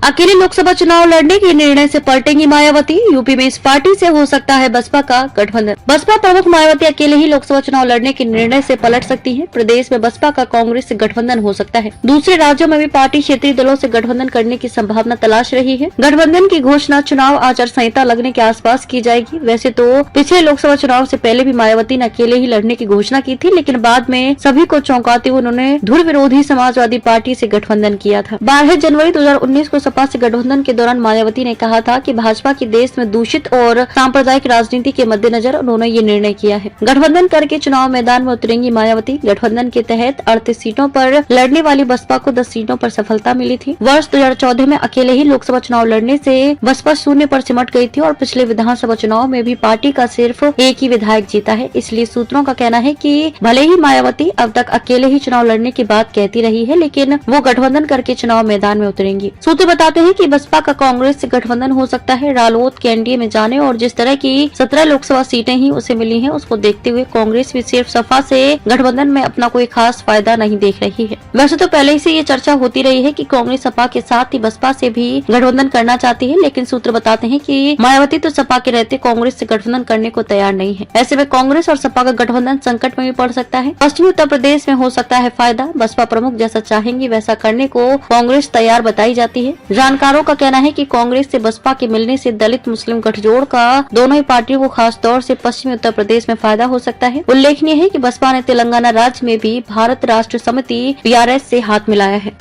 अकेले लोकसभा चुनाव लड़ने के निर्णय से पलटेंगी मायावती। यूपी में इस पार्टी से हो सकता है बसपा का गठबंधन। बसपा प्रमुख मायावती अकेले ही लोकसभा चुनाव लड़ने के निर्णय से पलट सकती है। प्रदेश में बसपा का कांग्रेस से गठबंधन हो सकता है। दूसरे राज्यों में भी पार्टी क्षेत्रीय दलों से गठबंधन करने की संभावना तलाश रही है। गठबंधन की घोषणा चुनाव आचार संहिता लगने के आसपास की जाएगी। वैसे तो पिछले लोकसभा चुनाव से पहले भी मायावती ने अकेले ही लड़ने की घोषणा की थी, लेकिन बाद में सभी को चौंकाते हुए उन्होंने धुर विरोधी समाजवादी पार्टी से गठबंधन किया था। 12 जनवरी 2019 को सपा से गठबंधन के दौरान मायावती ने कहा था कि भाजपा की देश में दूषित और सांप्रदायिक राजनीति के मद्देनजर उन्होंने ये निर्णय किया है। गठबंधन करके चुनाव मैदान में उतरेंगी मायावती। गठबंधन के तहत 38 सीटों पर लड़ने वाली बसपा को 10 सीटों पर सफलता मिली थी। वर्ष 2014 में अकेले ही लोकसभा चुनाव लड़ने से बसपा शून्य पर सिमट गई थी और पिछले विधानसभा चुनाव में भी पार्टी का सिर्फ एक ही विधायक जीता है। इसलिए सूत्रों का कहना है कि भले ही मायावती अब तक अकेले ही चुनाव लड़ने की बात कहती रही है, लेकिन वो गठबंधन करके चुनाव मैदान में उतरेंगी। सूत्र बताते हैं कि बसपा का कांग्रेस से गठबंधन हो सकता है। रालोद के एनडीए में जाने और जिस तरह की 17 लोकसभा सीटें ही उसे मिली हैं, उसको देखते हुए कांग्रेस भी सिर्फ सपा से गठबंधन में अपना कोई खास फायदा नहीं देख रही है। वैसे तो पहले से ये चर्चा होती रही है कि कांग्रेस सपा के साथ ही बसपा से भी गठबंधन करना चाहती है, लेकिन सूत्र बताते हैं कि मायावती तो सपा के रहते कांग्रेस से गठबंधन करने को तैयार नहीं है। ऐसे में कांग्रेस और सपा का गठबंधन संकट में भी पड़ सकता है। पश्चिमी उत्तर प्रदेश में हो सकता है फायदा। बसपा प्रमुख जैसा चाहेंगी वैसा करने को कांग्रेस तैयार बताई जाती है। जानकारों का कहना है कि कांग्रेस से बसपा के मिलने से दलित मुस्लिम गठजोड़ का दोनों ही पार्टियों को खास तौर से पश्चिमी उत्तर प्रदेश में फायदा हो सकता है। उल्लेखनीय है कि बसपा ने तेलंगाना राज्य में भी भारत राष्ट्र समिति (बीआरएस) से हाथ मिलाया है।